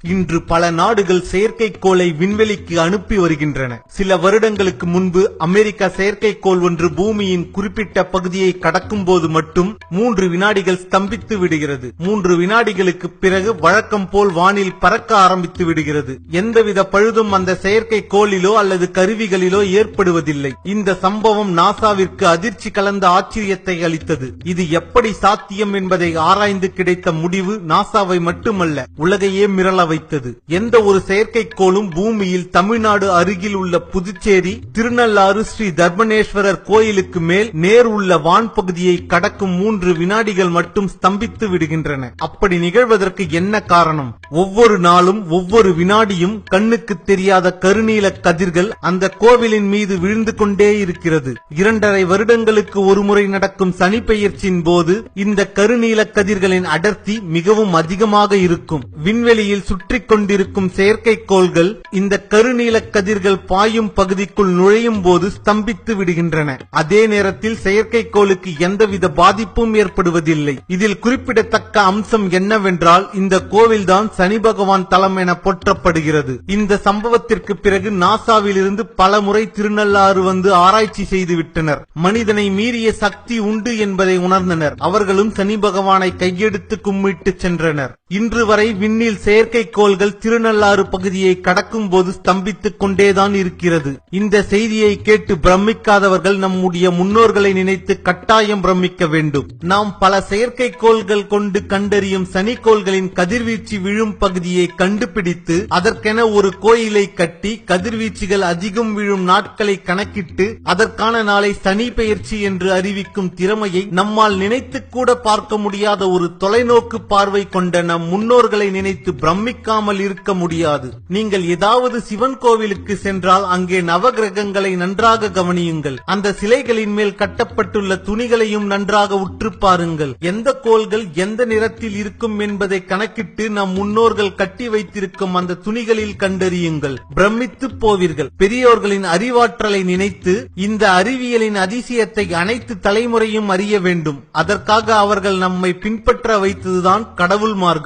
இன்று பல நாடுகள் செயற்கைக்கோளை விண்வெளிக்கு அனுப்பி வருகின்றன. சில வருடங்களுக்கு முன்பு அமெரிக்கா செயற்கைக்கோள் ஒன்று பூமியின் குறிப்பிட்ட பகுதியை கடக்கும் போது மட்டும் 3 வினாடிகள் ஸ்தம்பித்து விடுகிறது. 3 வினாடிகளுக்கு பிறகு வழக்கம் போல் வானில் பறக்க ஆரம்பித்து விடுகிறது. எந்தவித பழுதும் அந்த செயற்கைக்கோளிலோ அல்லது கருவிகளிலோ ஏற்படுவதில்லை. இந்த சம்பவம் நாசாவிற்கு அதிர்ச்சி கலந்த ஆச்சரியத்தை அளித்தது. இது எப்படி சாத்தியம் என்பதை ஆராய்ந்து கிடைத்த முடிவு நாசாவை மட்டுமல்ல, உலகையே மிரள வைத்தது. எந்த ஒரு செயற்கைக்கோளும் பூமியில் தமிழ்நாடு அருகில் உள்ள புதுச்சேரி திருநள்ளாறு ஸ்ரீ தர்மனேஸ்வரர் கோயிலுக்கு மேல் நேர் உள்ள வான் பகுதியை கடக்கும் 3 வினாடிகள் மட்டும் ஸ்தம்பித்து விடுகின்றன. அப்படி நிகழ்வதற்கு என்ன காரணம்? ஒவ்வொரு நாளும் ஒவ்வொரு வினாடியும் கண்ணுக்கு தெரியாத கருநீல கதிர்கள் அந்த கோவிலின் மீது விழுந்து கொண்டே இருக்கிறது. 2.5 வருடங்களுக்கு ஒருமுறை நடக்கும் சனி பெயர்ச்சியின் போது இந்த கருநீல கதிர்களின் அடர்த்தி மிகவும் அதிகமாக இருக்கும். விண்வெளியில் சுற்றி கொண்டிருக்கும் செயற்கைக்கோள்கள் இந்த கருநீல கதிர்கள் பாயும் பகுதிக்குள் நுழையும் போது ஸ்தம்பித்து விடுகின்றன. அதே நேரத்தில் செயற்கைக்கோளுக்கு எந்தவித பாதிப்பும் ஏற்படுவதில்லை. இதில் குறிப்பிடத்தக்க அம்சம் என்னவென்றால் இந்த கோவில்தான் சனி பகவான் தலம் என போற்றப்படுகிறது. இந்த சம்பவத்திற்கு பிறகு நாசாவில் இருந்து பல முறை திருநள்ளாறு வந்து ஆராய்ச்சி செய்துவிட்டனர். மனிதனை மீறிய சக்தி உண்டு என்பதை உணர்ந்தனர். அவர்களும் சனி பகவானை கையெடுத்து கும்பிட்டு சென்றனர். இன்று வரை விண்ணில் செயற்கைக்கோள்கள் திருநள்ளாறு பகுதியை கடக்கும் போது ஸ்தம்பித்துக் கொண்டேதான் இருக்கிறது. இந்த செய்தியை கேட்டு பிரமிக்காதவர்கள் நம்முடைய முன்னோர்களை நினைத்து கட்டாயம் பிரமிக்க வேண்டும். நாம் பல செயற்கைக்கோள்கள் கொண்டு கண்டறியும் சனிக்கோள்களின் கதிர்வீச்சு விழும் பகுதியை கண்டுபிடித்து அதற்கென ஒரு கோயிலை கட்டி கதிர்வீச்சுகள் அதிகம் விழும் நாட்களை கணக்கிட்டு அதற்கான நாளை சனி பெயர்ச்சி என்று அறிவிக்கும் திறமையை நம்மால் நினைத்து கூட பார்க்க முடியாத ஒரு தொலைநோக்கு பார்வை கொண்ட நம் முன்னோர்களை நினைத்து பிரமிக்காமல் இருக்க முடியாது. நீங்கள் ஏதாவது சிவன் கோவிலுக்கு சென்றால் அங்கே நவகிரகங்களை நன்றாக கவனியுங்கள். அந்த சிலைகளின் மேல் கட்டப்பட்டுள்ள துணிகளையும் நன்றாக உற்று பாருங்கள். எந்த கோள்கள் எந்த நிறத்தில் இருக்கும் என்பதை கணக்கிட்டு நம் முன்னோர்கள் கட்டி வைத்திருக்கும் அந்த துணிகளில் கண்டறியுங்கள். பிரமித்து போவீர்கள். பெரியோர்களின் அறிவாற்றலை நினைத்து இந்த அறிவியலின் அதிசயத்தை அனைத்து தலைமுறையும் அறிய வேண்டும். அதற்காக அவர்கள் நம்மை பின்பற்ற வைத்ததுதான் கடவுள் மார்க்கம்.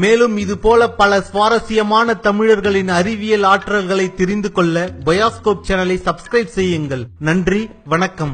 மேலும் இதுபோல பல சுவாரஸ்யமான தமிழர்களின் அறிவியல் ஆற்றல்களை தெரிந்து கொள்ள பயாஸ்கோப் சேனலை சப்ஸ்கிரைப் செய்யுங்கள். நன்றி, வணக்கம்.